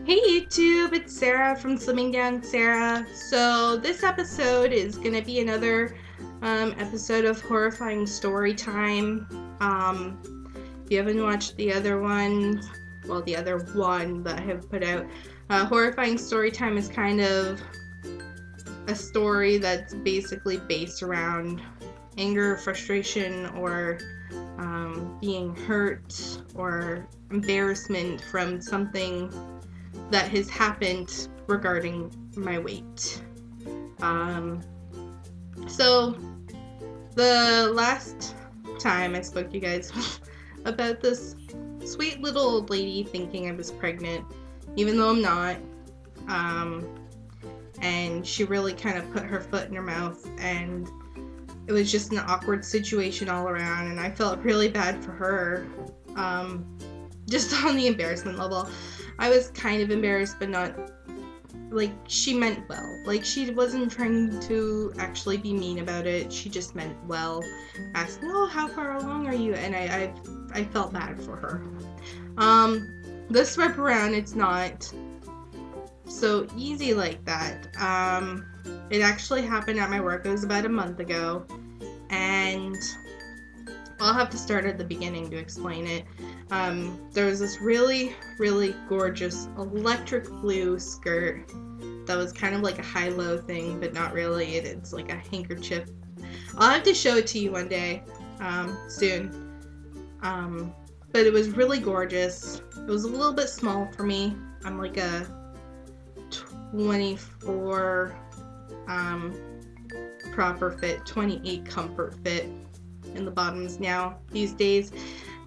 Hey YouTube, it's Sarah from Slimming Down Sarah. So this episode is gonna be another episode of Horrifying Story Time. If you haven't watched the other one, the other one that I have put out, Horrifying Story Time is kind of a story that's basically based around anger, frustration, or being hurt or embarrassment from something that has happened regarding my weight. So the last time I spoke to you guys about this sweet little old lady thinking I was pregnant, even though I'm not. And she really kind of put her foot in her mouth, and it was just an awkward situation all around, and I felt really bad for her. Just on the embarrassment level. I was kind of embarrassed, but not, like, she meant well. Like, she wasn't trying to actually be mean about it. She just meant well. Asking, oh, how far along are you? And I felt bad for her. This rep around, it's not so easy like that. It actually happened at my work. It was about a month ago. And I'll have to start at the beginning to explain it. There was this really, really gorgeous electric blue skirt that was kind of like a high-low thing, but not really. It's like a handkerchief. I'll have to show it to you one day, soon. But it was really gorgeous. It was a little bit small for me. I'm like a 24 proper fit, 28 comfort fit in the bottoms now these days,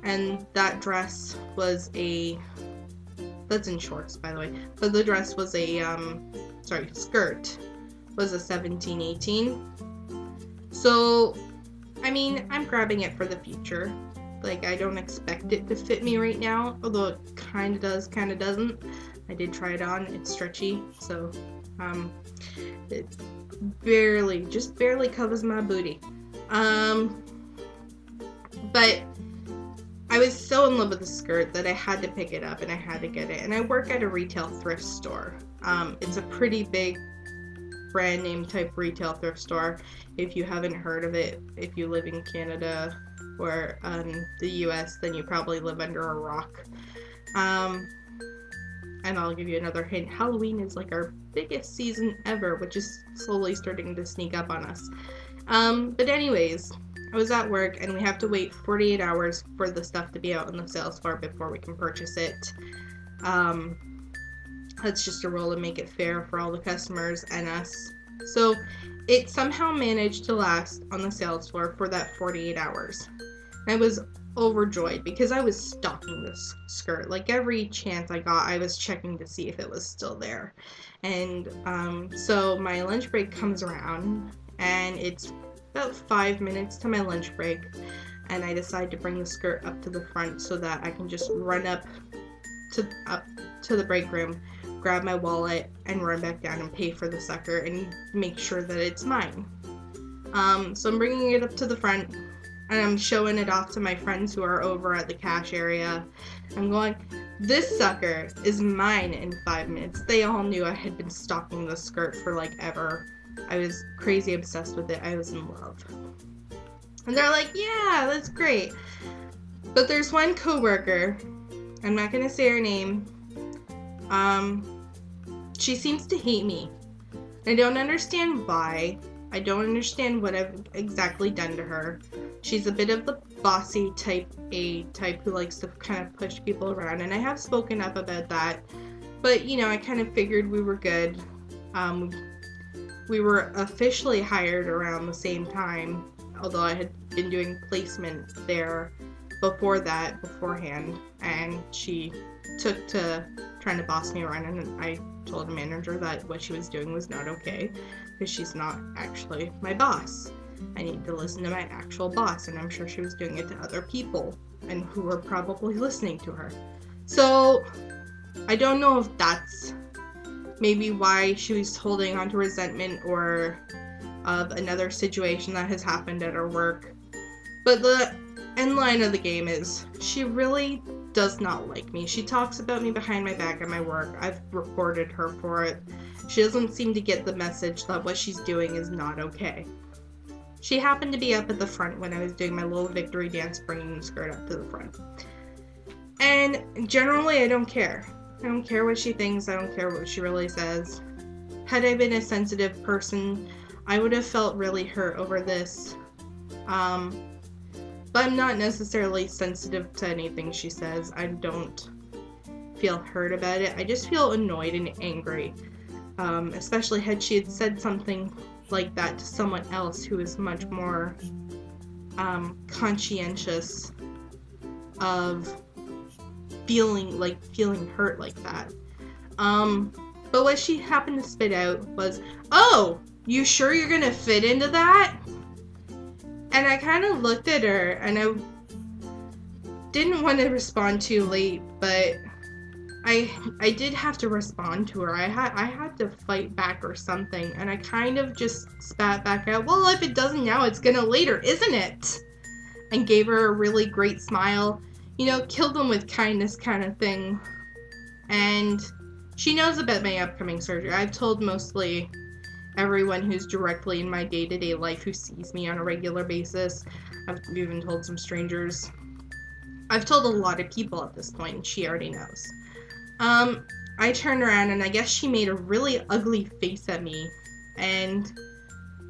and that dress was that's in shorts, by the way, but the dress was skirt was a 17-18. So I mean, I'm grabbing it for the future. Like, I don't expect it to fit me right now, although it kind of does, kind of doesn't. I did try it on. It's stretchy, so it just barely covers my booty. But I was so in love with the skirt that I had to pick it up and I had to get it. And I work at a retail thrift store. It's a pretty big brand name type retail thrift store. If you haven't heard of it, if you live in Canada or the US, then you probably live under a rock. And I'll give you another hint. Halloween is like our biggest season ever, which is slowly starting to sneak up on us. But anyways, I was at work, and we have to wait 48 hours for the stuff to be out on the sales floor before we can purchase it. That's just a rule to make it fair for all the customers and us. So it somehow managed to last on the sales floor for that 48 hours. I was overjoyed because I was stalking this skirt. Like, every chance I got, I was checking to see if it was still there. And so my lunch break comes around, and it's about 5 minutes to my lunch break, and I decide to bring the skirt up to the front so that I can just run up to the break room, grab my wallet, and run back down and pay for the sucker and make sure that it's mine. So I'm bringing it up to the front, and I'm showing it off to my friends who are over at the cash area. I'm going, this sucker is mine in 5 minutes. They all knew I had been stalking the skirt for like ever. I was crazy obsessed with it. I was in love. And they're like, yeah, that's great. But there's one coworker, I'm not going to say her name, she seems to hate me. I don't understand why. I don't understand what I've exactly done to her. She's a bit of the bossy type who likes to kind of push people around, and I have spoken up about that. But, you know, I kind of figured we were good. We were officially hired around the same time, although I had been doing placement there beforehand, and she took to trying to boss me around, and I told the manager that what she was doing was not okay, because she's not actually my boss. I need to listen to my actual boss, and I'm sure she was doing it to other people, and who were probably listening to her. So, I don't know if that's maybe why she was holding on to resentment or of another situation that has happened at her work. But the end line of the game is she really does not like me. She talks about me behind my back at my work. I've reported her for it. She doesn't seem to get the message that what she's doing is not okay. She happened to be up at the front when I was doing my little victory dance, bringing the skirt up to the front. And generally, I don't care. I don't care what she thinks. I don't care what she really says. Had I been a sensitive person, I would have felt really hurt over this. But I'm not necessarily sensitive to anything she says. I don't feel hurt about it. I just feel annoyed and angry. Especially had she had said something like that to someone else who is much more conscientious of feeling hurt like that. But what she happened to spit out was, "Oh, you sure you're gonna fit into that?" And I kind of looked at her, and I didn't want to respond too late, but I did have to respond to her. I had to fight back or something, and I kind of just spat back out, "Well, if it doesn't now, it's gonna later, isn't it?" And gave her a really great smile. You know, kill them with kindness kind of thing. And she knows about my upcoming surgery. I've told mostly everyone who's directly in my day-to-day life who sees me on a regular basis. I've even told some strangers. I've told a lot of people at this point, and she already knows. I turned around, and I guess she made a really ugly face at me. And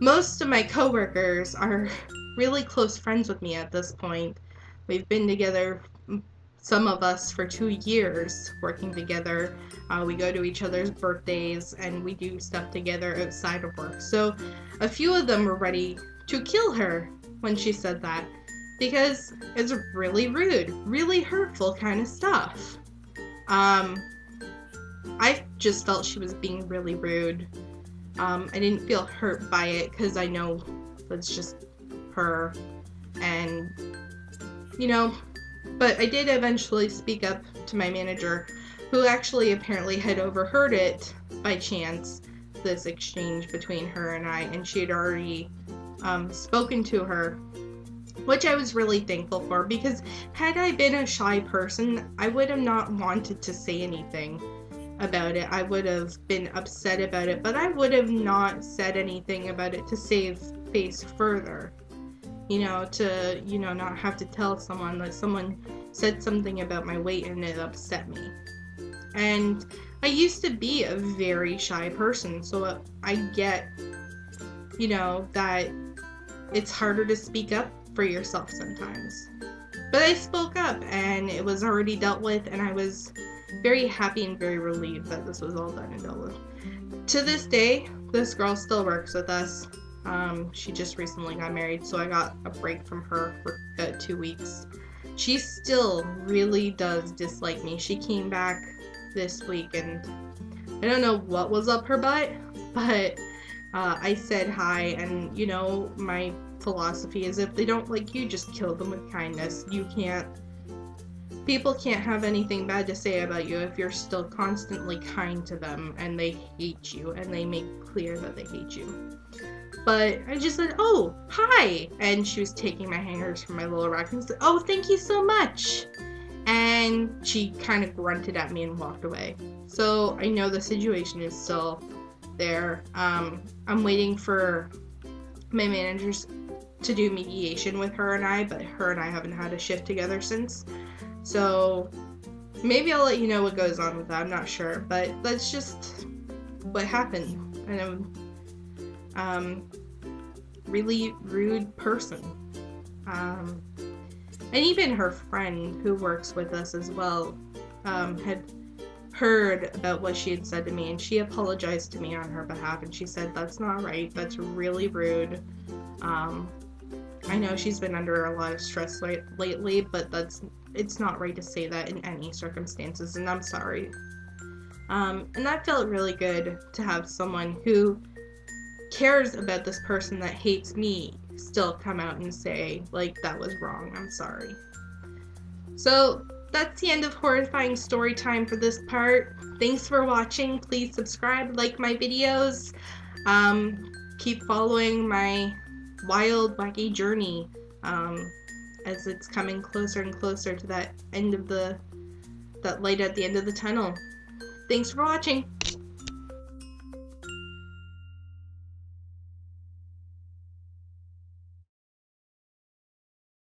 most of my coworkers are really close friends with me at this point. We've been together, some of us, for 2 years working together. We go to each other's birthdays, and we do stuff together outside of work. So a few of them were ready to kill her when she said that, because it's really rude, really hurtful kind of stuff. I just felt she was being really rude. I didn't feel hurt by it because I know that's just her, and you know, but I did eventually speak up to my manager, who actually apparently had overheard it by chance, this exchange between her and I, and she had already spoken to her, which I was really thankful for, because had I been a shy person, I would have not wanted to say anything about it. I would have been upset about it, but I would have not said anything about it to save face further. To not have to tell someone that someone said something about my weight and it upset me. And I used to be a very shy person, so I get, that it's harder to speak up for yourself sometimes. But I spoke up, and it was already dealt with, and I was very happy and very relieved that this was all done and dealt with. To this day, this girl still works with us. She just recently got married, so I got a break from her for about 2 weeks. She still really does dislike me. She came back this week, and I don't know what was up her butt, but I said hi, and my philosophy is, if they don't like you, just kill them with kindness. People can't have anything bad to say about you if you're still constantly kind to them and they hate you and they make clear that they hate you. But I just said, "Oh, hi!" And she was taking my hangers from my little rack and said, "Oh, thank you so much!" And she kind of grunted at me and walked away. So I know the situation is still there. I'm waiting for my managers to do mediation with her and I, but her and I haven't had a shift together since. So maybe I'll let you know what goes on with that. I'm not sure, but that's just what happened. And really rude person. And even her friend who works with us as well had heard about what she had said to me, and she apologized to me on her behalf, and she said, "That's not right. That's really rude." I know she's been under a lot of stress lately, but it's not right to say that in any circumstances, and I'm sorry. And that felt really good to have someone who cares about this person that hates me still come out and say, that was wrong, I'm sorry. So that's the end of horrifying story time for this part. Thanks for watching. Please subscribe, like my videos. Keep following my wild, wacky journey as it's coming closer and closer to that end of the that light at the end of the tunnel. Thanks for watching.